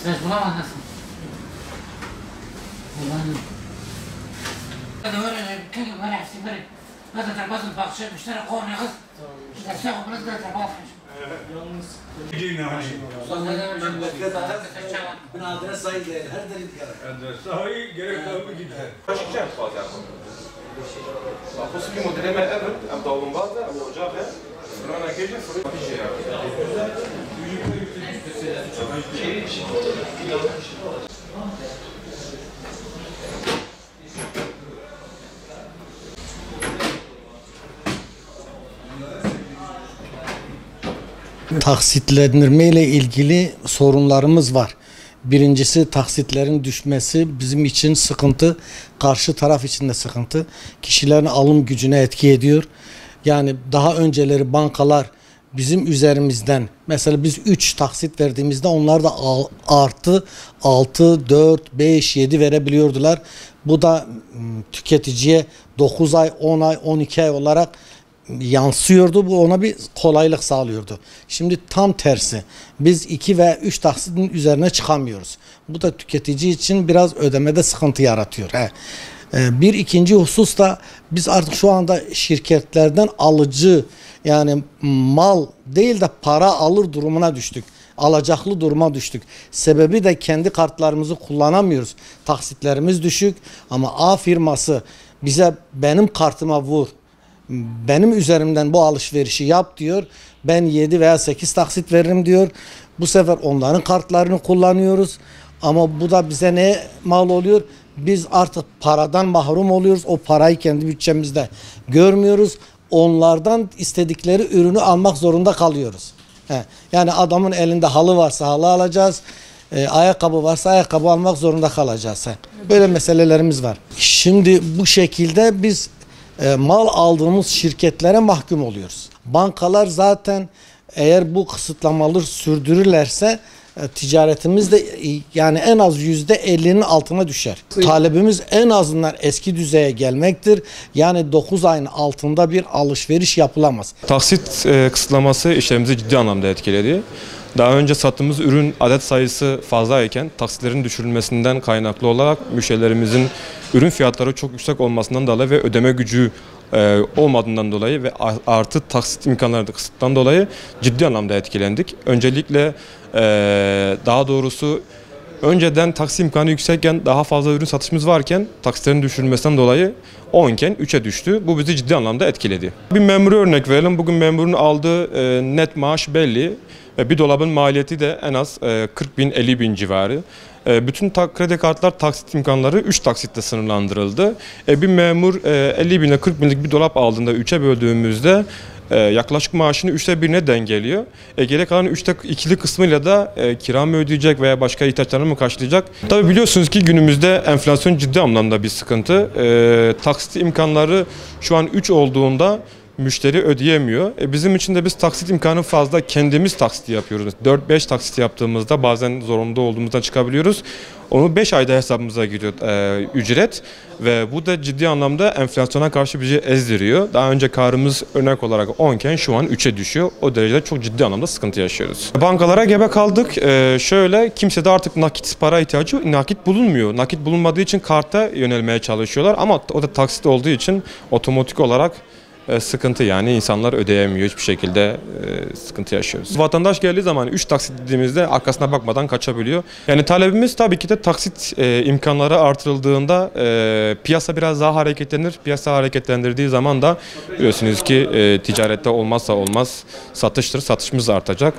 Sen bulamadın. Ulan. Hadi böyle كل ما راح تبرد هذا تربط الباقشة مشترك قرن غص إذا ساقوا بلد ده تربط من adres sayı değil, her derin gerek. Adres sayı gerek tabii ki. Başka şey yapmaz yani. Bakıyorsun ki modeleme evet, am davulun bazı, am ocağı ve Rana gece fırın bir şey yapıyor. Taksitlendirme ile ilgili sorunlarımız var. Birincisi taksitlerin düşmesi bizim için sıkıntı, karşı taraf için de sıkıntı. Kişilerin alım gücüne etki ediyor. Yani daha önceleri bankalar bizim üzerimizden mesela biz 3 taksit verdiğimizde onlar da artı 6, 4, 5, 7 verebiliyordular. Bu da tüketiciye 9 ay, 10 ay, 12 ay olarak yansıyordu. Bu ona bir kolaylık sağlıyordu. Şimdi tam tersi. Biz 2 ve 3 taksitin üzerine çıkamıyoruz. Bu da tüketici için biraz ödemede sıkıntı yaratıyor. Bir ikinci husus da biz artık şu anda şirketlerden alıcı yani mal değil de para alır durumuna düştük. Alacaklı duruma düştük. Sebebi de kendi kartlarımızı kullanamıyoruz. Taksitlerimiz düşük ama A firması bize benim kartıma vur, benim üzerimden bu alışverişi yap diyor. Ben 7 veya 8 taksit veririm diyor. Bu sefer onların kartlarını kullanıyoruz. Ama bu da bize ne mal oluyor? Biz artık paradan mahrum oluyoruz. O parayı kendi bütçemizde görmüyoruz. Onlardan istedikleri ürünü almak zorunda kalıyoruz. Yani adamın elinde halı varsa halı alacağız. Ayakkabı varsa ayakkabı almak zorunda kalacağız. Böyle meselelerimiz var. Şimdi bu şekilde biz mal aldığımız şirketlere mahkum oluyoruz. Bankalar zaten eğer bu kısıtlamaları sürdürürlerse ticaretimiz de yani en az %50'nin altına düşer. Talebimiz en azından eski düzeye gelmektir. Yani 9 ayın altında bir alışveriş yapılamaz. Taksit kısıtlaması işlerimizi ciddi anlamda etkiledi. Daha önce sattığımız ürün adet sayısı fazlayken taksitlerin düşürülmesinden kaynaklı olarak müşterilerimizin ürün fiyatları çok yüksek olmasından dolayı ve ödeme gücü olmadığından dolayı ve artı taksit imkanları da kısıttan dolayı ciddi anlamda etkilendik. Öncelikle daha doğrusu önceden taksit imkanı yüksekken daha fazla ürün satışımız varken taksitlerin düşürülmesinden dolayı 10 iken 3'e düştü. Bu bizi ciddi anlamda etkiledi. Bir memuru örnek verelim. Bugün memurun aldığı net maaş belli. Bir dolabın maliyeti de en az 40 bin 50 bin civarı. Bütün kredi kartlar taksit imkanları 3 taksitle sınırlandırıldı. Bir memur 50 bin ile 40 binlik bir dolap aldığında 3'e böldüğümüzde yaklaşık maaşını 3'te 1'ine dengeliyor. Geri kalan 3'te 2'li kısmıyla da kira mı ödeyecek veya başka ihtiyaçlarını mı karşılayacak? Tabii biliyorsunuz ki günümüzde enflasyon ciddi anlamda bir sıkıntı. Taksit imkanları şu an 3 olduğunda müşteri ödeyemiyor. Bizim için de biz taksit imkanı fazla kendimiz taksit yapıyoruz. 4-5 taksit yaptığımızda bazen zorunda olduğumuzdan çıkabiliyoruz. Onu 5 ayda hesabımıza giriyor ücret ve bu da ciddi anlamda enflasyona karşı bizi ezdiriyor. Daha önce karımız örnek olarak 10 iken şu an 3'e düşüyor. O derecede çok ciddi anlamda sıkıntı yaşıyoruz. Bankalara gebe kaldık. Şöyle kimsede artık nakit para ihtiyacı nakit bulunmuyor. Nakit bulunmadığı için karta yönelmeye çalışıyorlar ama o da taksit olduğu için otomatik olarak sıkıntı yani insanlar ödeyemiyor hiçbir şekilde sıkıntı yaşıyoruz. Vatandaş geldiği zaman 3 taksit dediğimizde arkasına bakmadan kaçabiliyor. Yani talebimiz tabii ki de taksit imkanları artırıldığında piyasa biraz daha hareketlenir. Piyasa hareketlendirdiği zaman da biliyorsunuz ki ticarette olmazsa olmaz satıştır. Satışımız artacak.